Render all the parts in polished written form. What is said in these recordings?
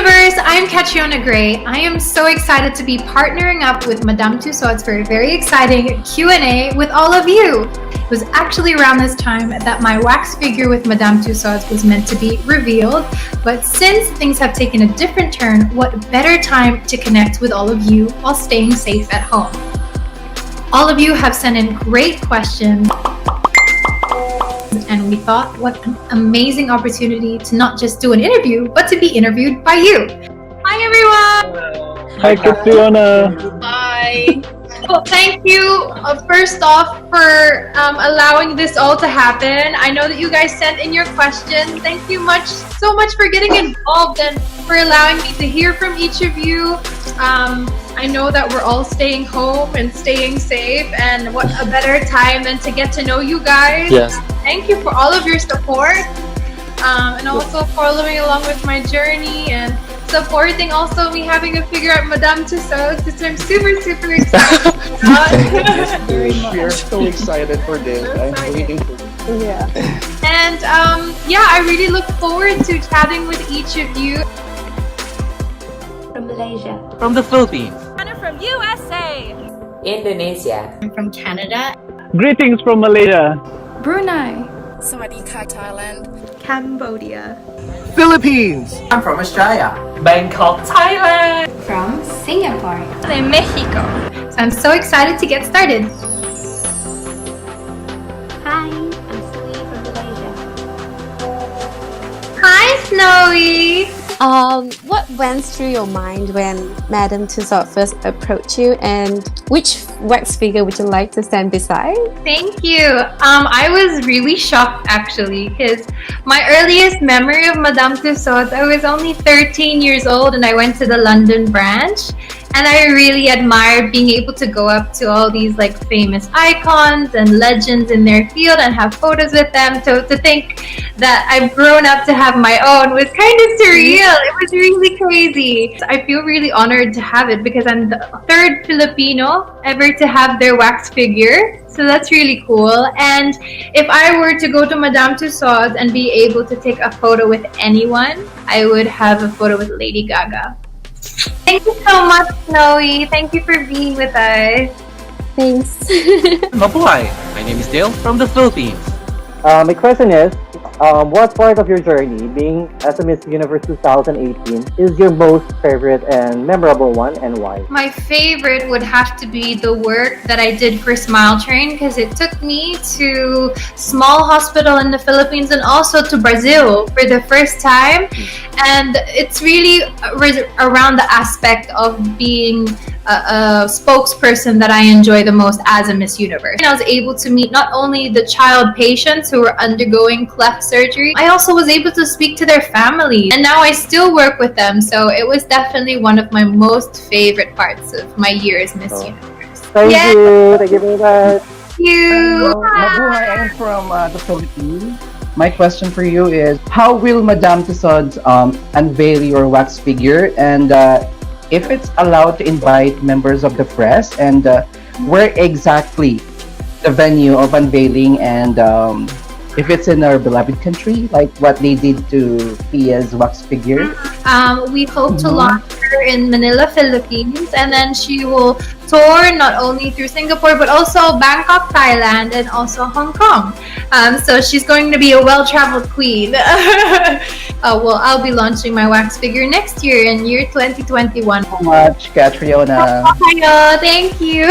Universe, I'm Catriona Gray. I am so excited to be partnering up with Madam Tussauds for a very exciting Q&A with all of you. It was actually around this time that my wax figure with Madam Tussauds was meant to be revealed, but since things have taken a different turn, what better time to connect with all of you while staying safe at home. All of you have sent in great questions, and we thought what an amazing opportunity to not just do an interview, but to be interviewed by you. Hi everyone! Hi Catriona! Hi! Well, thank you first off for allowing this all to happen. I know that you guys sent in your questions. Thank you so much for getting involved and for allowing me to hear from each of you. I know that we're all staying home and staying safe, and what a better time than to get to know you guys. Yes. Thank you for all of your support, and also following along with my journey and supporting also me having a figure at Madam Tussauds, which I'm super excited about. Yes, very much. We are so excited for this. I'm waiting for it. Yeah. And I really look forward to chatting with each of you. From Malaysia. From the Philippines. Anna from USA. Indonesia. I'm from Canada. Greetings from Malaysia. Brunei. Sawadika, Thailand. Cambodia. Philippines. I'm from Australia. Bangkok, Thailand. From Singapore. De Mexico. So I'm so excited to get started. Hi, I'm Snowy from Malaysia. Hi, Snowy! What went through your mind when Madam Tussauds first approached you, and which wax figure would you like to stand beside? Thank you. I was really shocked actually, because my earliest memory of Madame Tussauds, I was only 13 years old and I went to the London branch, and I really admired being able to go up to all these like famous icons and legends in their field and have photos with them. So to think that I've grown up to have my own was kind of surreal. It was really crazy. I feel really honored to have it because I'm the third Filipino ever to have their wax figure. So that's really cool. And if I were to go to Madame Tussauds and be able to take a photo with anyone, I would have a photo with Lady Gaga. Thank you so much, Snowy. Thank you for being with us. Thanks. Mabuhay. My name is Dale from the Philippines. My question is, what part of your journey being as a Miss Universe 2018 is your most favorite and memorable one, and why? My favorite would have to be the work that I did for Smile Train, because it took me to small hospital in the Philippines and also to Brazil for the first time. And it's really around the aspect of being a spokesperson that I enjoy the most as a Miss Universe. And I was able to meet not only the child patients who were undergoing cleft surgery, I also was able to speak to their families, and now I still work with them. So it was definitely one of my most favorite parts of my year as Miss Universe. Thank you very much. Thank you. Mabuhay, I am from the Philippines. My question for you is, how will Madame Tussauds unveil your wax figure, and if it's allowed to invite members of the press, and where exactly the venue of unveiling, and if it's in our beloved country, like what they did to Pia's wax figure? We hope to launch her in Manila, Philippines, and then she will tour not only through Singapore but also Bangkok, Thailand, and also Hong Kong. So she's going to be a well-traveled queen. I'll be launching my wax figure next year in year 2021. So much, Catriona. Thank you.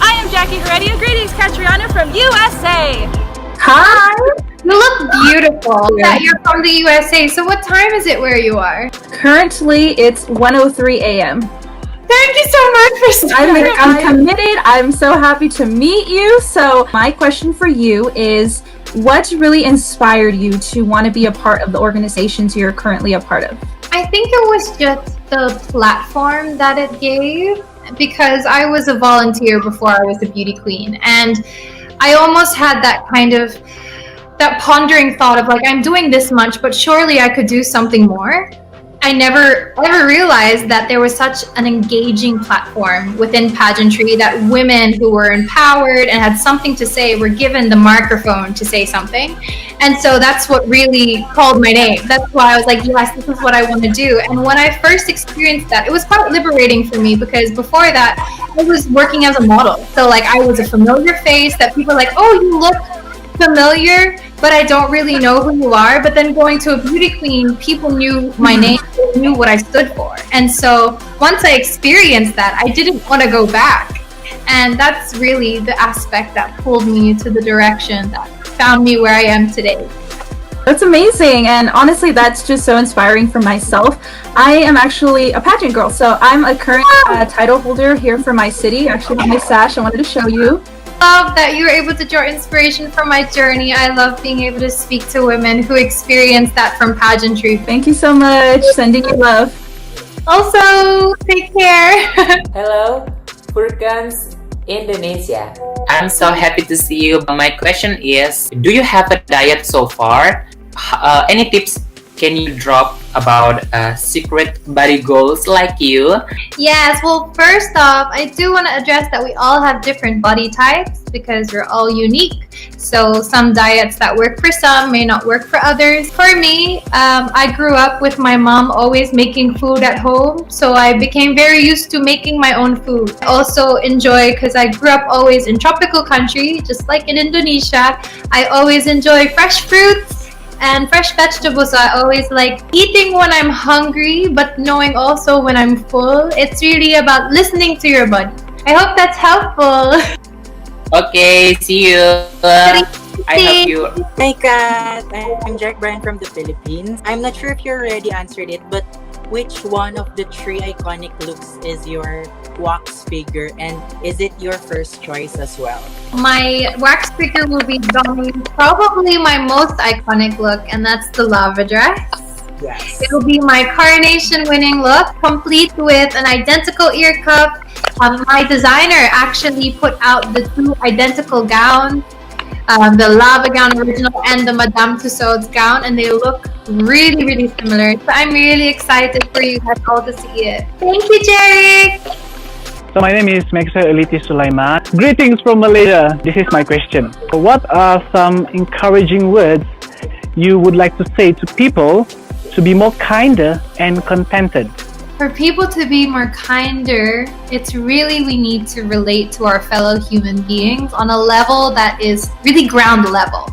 I am Jackie Heredia. Greetings, Catriona from USA. Hi. You look beautiful. Yeah, you're from the USA. So what time is it where you are? Currently, it's 1:03 a.m. Thank you so much for starting. I'm committed. I'm so happy to meet you. So my question for you is, what really inspired you to want to be a part of the organizations you're currently a part of? I think it was just the platform that it gave, because I was a volunteer before I was a beauty queen, and I almost had that pondering thought of like, I'm doing this much, but surely I could do something more. I never ever realized that there was such an engaging platform within pageantry, that women who were empowered and had something to say were given the microphone to say something. And so that's what really called my name. That's why I was like, yes, this is what I want to do. And when I first experienced that, it was quite liberating for me, because before that, I was working as a model. So like, I was a familiar face that people were like, oh, you look familiar, but I don't really know who you are. But then going to a beauty queen, people knew my name, they knew what I stood for. And so once I experienced that, I didn't want to go back. And that's really the aspect that pulled me to the direction that found me where I am today. That's amazing, and honestly, that's just so inspiring for myself. I am actually a pageant girl, so I'm a current title holder here for my city. Actually, my sash, I wanted to show you. Love that you were able to draw inspiration from my journey. I love being able to speak to women who experience that from pageantry. Thank you so much. Sending you love. Also, take care. Hello, Furkans, Indonesia. I'm so happy to see you. My question is, do you have a diet so far? Any tips can you drop about secret body goals like you? Yes, well, first off, I do want to address that we all have different body types because we're all unique. So some diets that work for some may not work for others. For me, I grew up with my mom always making food at home, so I became very used to making my own food. I also enjoy, because I grew up always in tropical country, just like in Indonesia, I always enjoy fresh fruits and fresh vegetables. So I always like eating when I'm hungry, but knowing also when I'm full. It's really about listening to your body. I hope that's helpful. Okay, see you. I hope you. Hi, Kat. I'm Jack Bryan from the Philippines. I'm not sure if you already answered it, but which one of the three iconic looks is your wax figure, and is it your first choice as well? My wax figure will be probably my most iconic look, and that's the lava dress. Yes. It will be my coronation winning look, complete with an identical ear cuff. My designer actually put out the two identical gowns, the lava gown original and the Madam Tussauds gown, and they look really, really similar. So I'm really excited for you guys all to see it. Thank you, Jeric! So my name is Meksa Eliti Sulaiman. Greetings from Malaysia. This is my question. What are some encouraging words you would like to say to people to be more kinder and contented? For people to be more kinder, it's really, we need to relate to our fellow human beings on a level that is really ground level.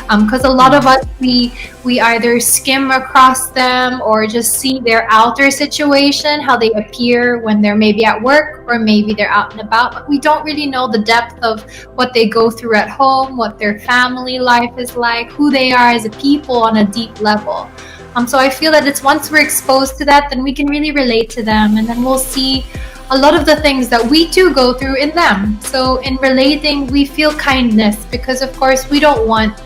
Because a lot of us, we either skim across them or just see their outer situation, how they appear when they're maybe at work or maybe they're out and about, but we don't really know the depth of what they go through at home, what their family life is like, who they are as a people on a deep level. So I feel that it's once we're exposed to that, then we can really relate to them, and then we'll see a lot of the things that we too go through in them. So in relating, we feel kindness, because of course we don't want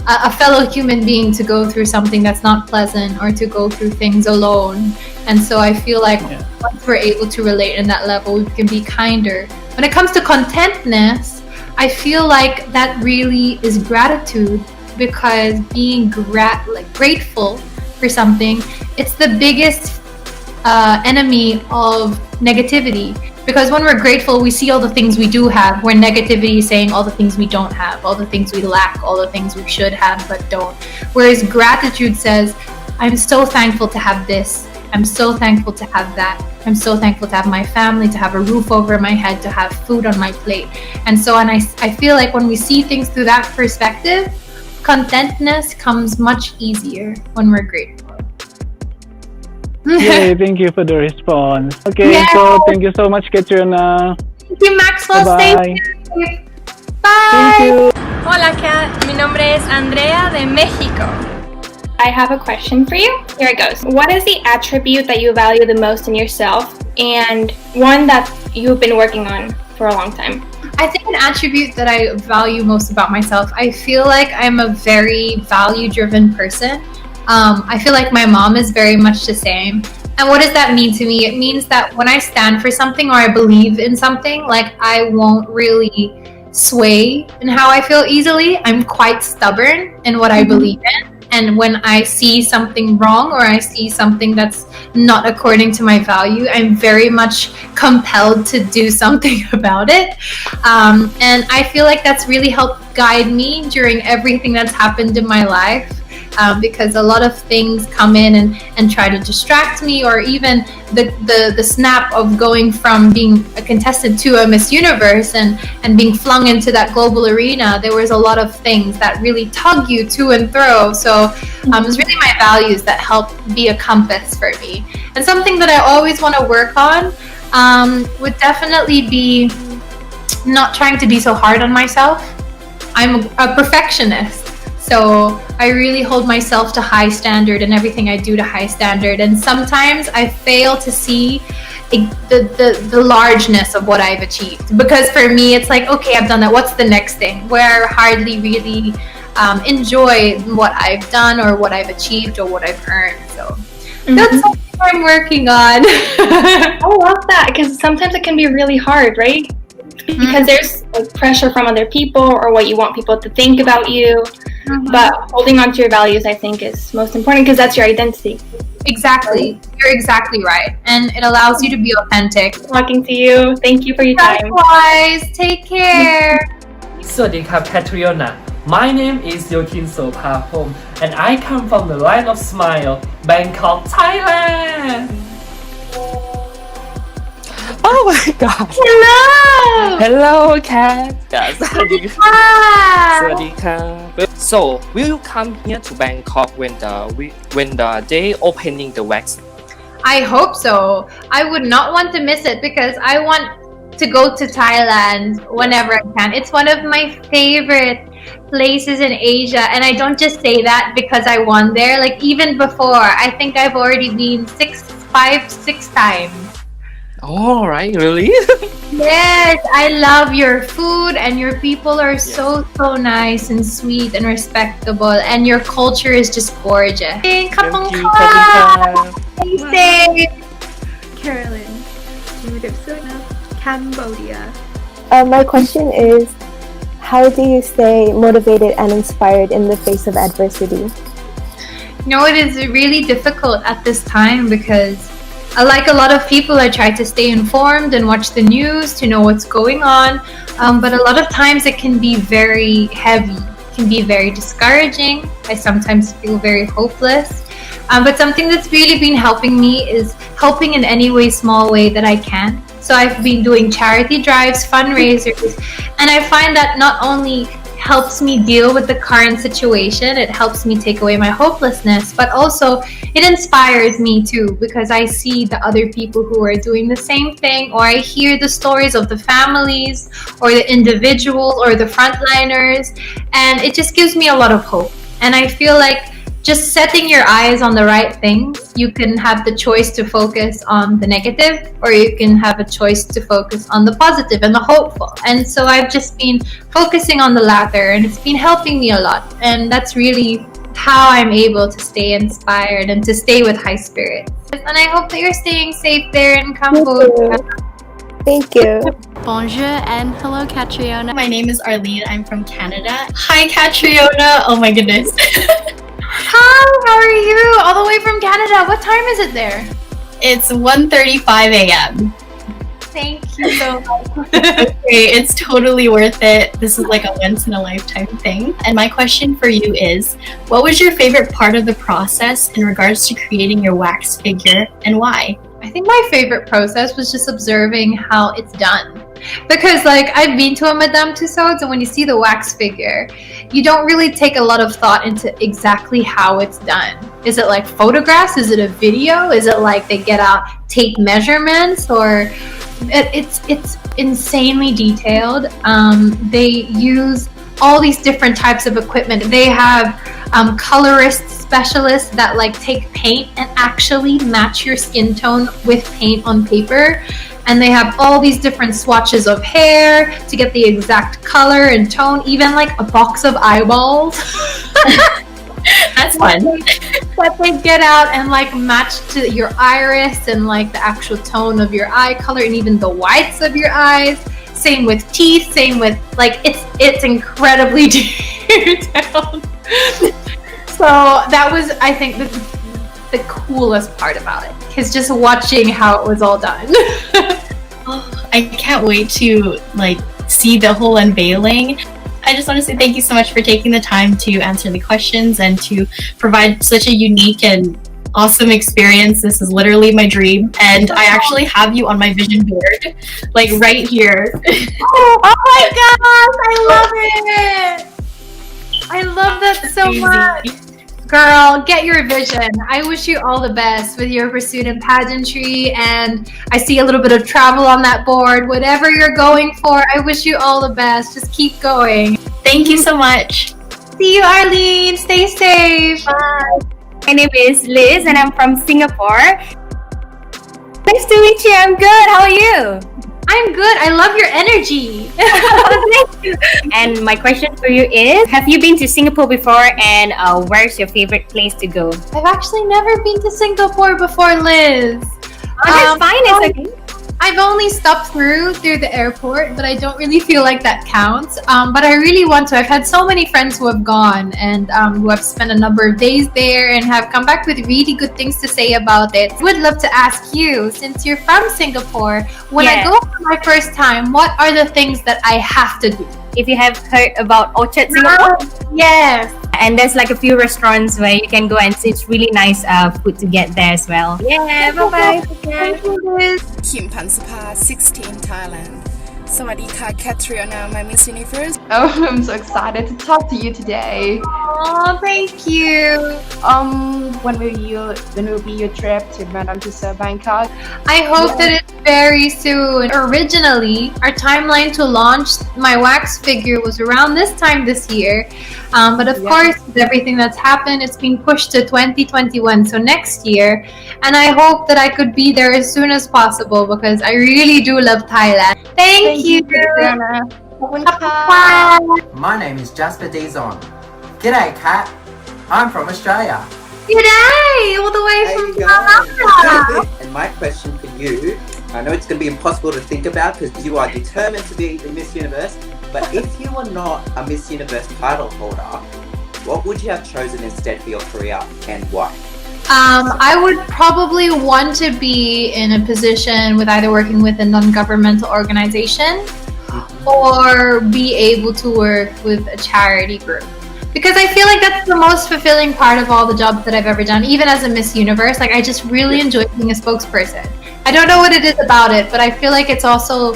a fellow human being to go through something that's not pleasant or to go through things alone. And so I feel like once we're able to relate in that level, we can be kinder. When it comes to contentness, I feel like that really is gratitude, because being grateful for something, it's the biggest enemy of negativity. Because when we're grateful, we see all the things we do have, where negativity is saying all the things we don't have, all the things we lack, all the things we should have but don't. Whereas gratitude says, I'm so thankful to have this, I'm so thankful to have that, I'm so thankful to have my family, to have a roof over my head, to have food on my plate. And I feel like when we see things through that perspective, contentness comes much easier when we're grateful. Yay, thank you for the response. Okay, Yeah. so thank you so much, Catriona. Thank you, Maxwell. Stay Bye-bye. safe. Thank Bye. you. Hola, Kat. Mi nombre es Andrea de Mexico. I have a question for you. Here it goes. What is the attribute that you value the most in yourself, and one that you've been working on for a long time? I think an attribute that I value most about myself, I feel like I'm a very value-driven person. I feel like my mom is very much the same. And what does that mean to me? It means that when I stand for something or I believe in something, like, I won't really sway in how I feel easily. I'm quite stubborn in what I believe in. And when I see something wrong or I see something that's not according to my value, I'm very much compelled to do something about it. And I feel like that's really helped guide me during everything that's happened in my life. Because a lot of things come in and try to distract me, or even the snap of going from being a contestant to a Miss Universe and being flung into that global arena. There was a lot of things that really tug you to and fro. So it's really my values that help be a compass for me. And something that I always want to work on would definitely be not trying to be so hard on myself. I'm a perfectionist. So I really hold myself to high standard and everything I do to high standard. And sometimes I fail to see the largeness of what I've achieved. Because for me, it's like, okay, I've done that. What's the next thing? Where I hardly really enjoy what I've done or what I've achieved or what I've earned. So that's something I'm working on. I love that, because sometimes it can be really hard, right? Because there's like pressure from other people or what you want people to think about you. But holding on to your values, I think, is most important, because that's your identity. Exactly. You're exactly right. And it allows you to be authentic. Talking to you. Thank you for your time. Likewise. Take care. สวัสดีครับ Catriona. My name is Yokin Sopapom and I come from the Land of Smile, Bangkok, Thailand. Oh my god. Hello. Hello, Kat. สวัสดีครับ So, will you come here to Bangkok when the day opening the wax? I hope so. I would not want to miss it because I want to go to Thailand whenever I can. It's one of my favorite places in Asia, and I don't just say that because I won there. Like, even before, I think I've already been six times. All right, really? Yes, I love your food, and your people are so nice and sweet and respectable, and your culture is just gorgeous. Thank you, Stay safe. Carolyn, Cambodia. My question is, how do you stay motivated and inspired in the face of adversity? It is really difficult at this time because, like a lot of people, I try to stay informed and watch the news to know what's going on. But a lot of times it can be very heavy, it can be very discouraging. I sometimes feel very hopeless. But something that's really been helping me is helping in any way, small way that I can. So I've been doing charity drives, fundraisers, and I find that not only helps me deal with the current situation, it helps me take away my hopelessness, but also it inspires me too, because I see the other people who are doing the same thing, or I hear the stories of the families or the individuals or the frontliners, and it just gives me a lot of hope. And I feel like just setting your eyes on the right things, you can have the choice to focus on the negative, or you can have a choice to focus on the positive and the hopeful. And so I've just been focusing on the latter, and it's been helping me a lot. And that's really how I'm able to stay inspired and to stay with high spirits. And I hope that you're staying safe there in Cambodia. Thank you. Bonjour and hello, Catriona. My name is Arlene. I'm from Canada. Hi, Catriona. Oh my goodness. Hi, how are you? All the way from Canada. What time is it there? It's 1:35 a.m. Thank you so much. Okay, it's totally worth it. This is like a once in a lifetime thing. And my question for you is, what was your favorite part of the process in regards to creating your wax figure, and why? I think my favorite process was just observing how it's done. Because I've been to a Madam Tussauds, and when you see the wax figure, you don't really take a lot of thought into exactly how it's done. Is it like photographs? Is it a video? Is it like they get out tape measurements? Or it's insanely detailed. They use all these different types of equipment. They have colorist specialists that take paint and actually match your skin tone with paint on paper. And they have all these different swatches of hair to get the exact color and tone, even a box of eyeballs. That's fun. That they get out and match to your iris and the actual tone of your eye color and even the whites of your eyes. Same with teeth, same with it's incredibly detailed. So that was, I think, the coolest part about it, because just watching how it was all done. I can't wait to see the whole unveiling. I just want to say thank you so much for taking the time to answer the questions and to provide such a unique and awesome experience. This is literally my dream, and I actually have you on my vision board, right here. Oh my gosh, I love it! I love that so much. Girl, get your vision. I wish you all the best with your pursuit in pageantry, and I see a little bit of travel on that board. Whatever you're going for, I wish you all the best. Just keep going. Thank you so much. See you, Arlene. Stay safe. Bye. My name is Liz and I'm from Singapore. Nice to meet you. I'm good. How are you? I'm good. I love your energy. Thank you. And my question for you is, have you been to Singapore before, and where's your favorite place to go? I've actually never been to Singapore before, Liz. That's fine. It's okay. I've only stopped through the airport, but I don't really feel like that counts. But I really want to. I've had so many friends who have gone and who have spent a number of days there and have come back with really good things to say about it. Would love to ask you, since you're from Singapore, when I go for my first time, what are the things that I have to do? If you have heard about Orchard Singapore? Yes. And there's a few restaurants where you can go, and it's really nice food to get there as well. Yeah, bye-bye. Thank you, Liz. Kim Pansapa, 16, Thailand. Sawadika Catriona, my Miss Universe. Oh, I'm so excited to talk to you today. Oh, thank you. When will be your trip to Madam Tussauds Bangkok? I hope that it's very soon. Originally, our timeline to launch my wax figure was around this time this year. But of course, with everything that's happened, it's been pushed to 2021, so next year. And I hope that I could be there as soon as possible, because I really do love Thailand. Thank you. My name is Jasper Dizon. G'day, Kat. I'm from Australia. G'day, all the way from Canada. And my question for you, I know it's going to be impossible to think about because you are determined to be the Miss Universe, but if you were not a Miss Universe title holder, what would you have chosen instead for your career and why? I would probably want to be in a position with either working with a non-governmental organization or be able to work with a charity group. Because I feel like that's the most fulfilling part of all the jobs that I've ever done, even as a Miss Universe. I just really enjoy being a spokesperson. I don't know what it is about it, but I feel like it's also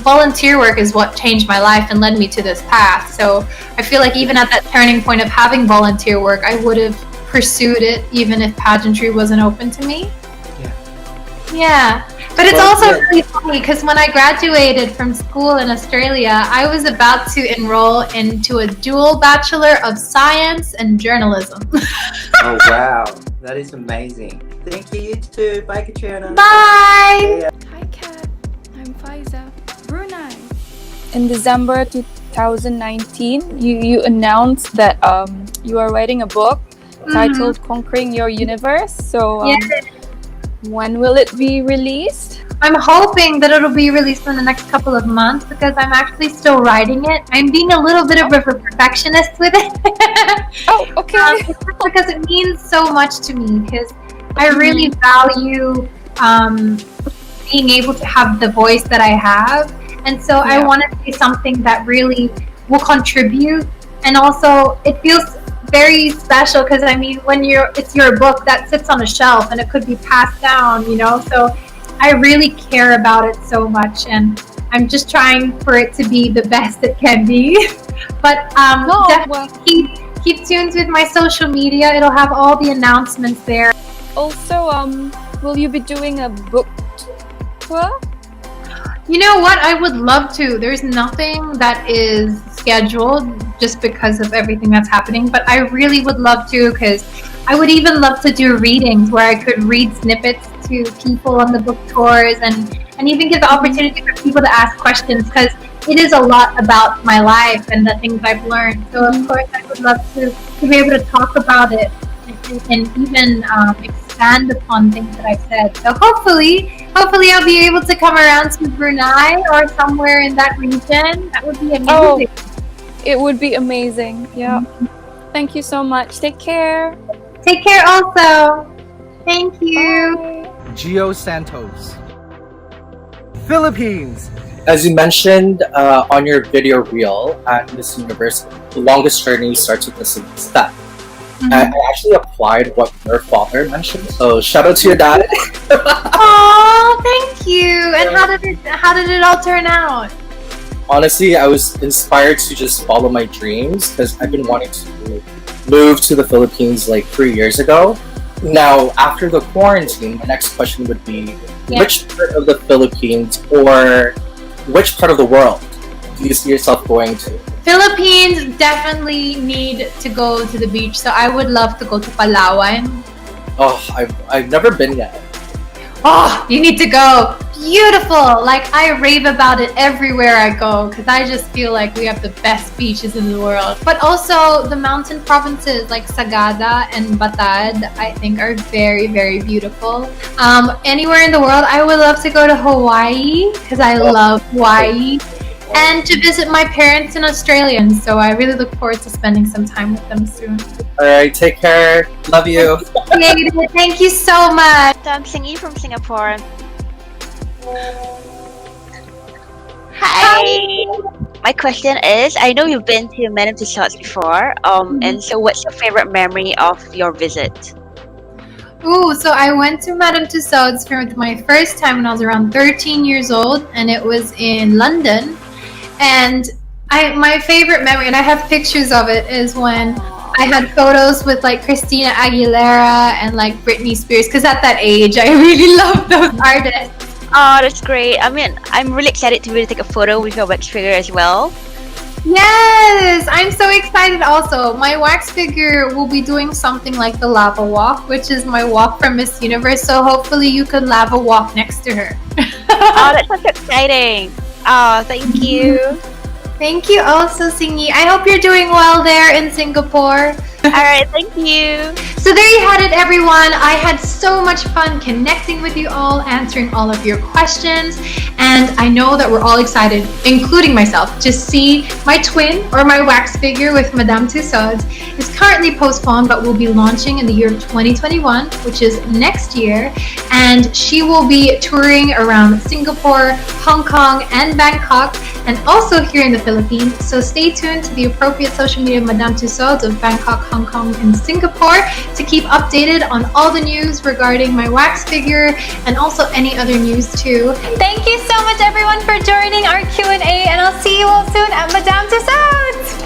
volunteer work is what changed my life and led me to this path. So I feel like even at that turning point of having volunteer work, I would have pursued it even if pageantry wasn't open to me. Yeah. But it's also really funny because when I graduated from school in Australia, I was about to enroll into a dual Bachelor of Science and Journalism. Oh wow, that is amazing. Thank you too. Bye, Catriona. Bye. Hi, Kat. I'm Faiza, Brunei. In December 2019, you announced that you are writing a book titled Conquering Your Universe. So when will it be released? I'm hoping that it'll be released in the next couple of months because I'm actually still writing it. I'm being a little bit of a perfectionist with it. Oh, okay. Because it means so much to me, because I really value being able to have the voice that I have. And so I want to say something that really will contribute. And also it feels very special because when it's your book that sits on a shelf and it could be passed down, so I really care about it so much, and I'm just trying for it to be the best it can be. But definitely keep tuned with my social media. It'll have all the announcements there. Also, will you be doing a book tour? You know what? I would love to. There's nothing that is scheduled just because of everything that's happening, but I really would love to, because I would even love to do readings where I could read snippets to people on the book tours and even give the opportunity for people to ask questions, because it is a lot about my life and the things I've learned. So of course I would love to be able to talk about it and even expand upon things that I've said. So hopefully I'll be able to come around to Brunei or somewhere in that region. That would be amazing. Oh, it would be amazing. Yeah. Thank you so much. Take care. Take care also. Thank you. Gio Santos. Philippines. As you mentioned on your video reel at Miss Universe, the longest journey starts with a single step. I actually applied what your father mentioned, so shout out to your dad. Oh, thank you. And how did it all turn out? Honestly, I was inspired to just follow my dreams because I've been wanting to move to the Philippines like 3 years ago. Now, after the quarantine, my next question would be, which part of the Philippines or which part of the world do you see yourself going to? Philippines definitely need to go to the beach, so I would love to go to Palawan. Oh, I've never been yet. Oh, you need to go. Beautiful. Like, I rave about it everywhere I go because I just feel like we have the best beaches in the world. But also the mountain provinces like Sagada and Batad, I think are very, very beautiful. Anywhere in the world, I would love to go to Hawaii because I love Hawaii. And to visit my parents in Australia, and so I really look forward to spending some time with them soon. Alright, take care. Love you. Thank you so much. I'm Singy from Singapore. Hi. My question is, I know you've been to Madam Tussauds before, and so what's your favorite memory of your visit? Ooh, so I went to Madam Tussauds for my first time when I was around 13 years old, and it was in London. And my favorite memory, and I have pictures of it, is when I had photos with like Christina Aguilera and like Britney Spears, because at that age, I really loved those artists. Oh, that's great. I mean, I'm really excited to really take a photo with your wax figure as well. Yes, I'm so excited also. My wax figure will be doing something like the lava walk, which is my walk from Miss Universe, so hopefully you could lava walk next to her. Oh, that sounds exciting. Oh, thank you. Thank you also, Singy. I hope you're doing well there in Singapore. Alright, thank you. So there you had it, everyone. I had so much fun connecting with you all, answering all of your questions, and I know that we're all excited, including myself, to see my twin or my wax figure with Madame Tussauds. Is currently postponed but will be launching in the year of 2021, which is next year, and she will be touring around Singapore, Hong Kong, and Bangkok, and also here in the Philippines. So stay tuned to the appropriate social media of Madame Tussauds of Bangkok, Hong Kong, and Singapore to keep updated on all the news regarding my wax figure and also any other news too. Thank you so much everyone for joining our Q&A, and I'll see you all soon at Madame Tussauds!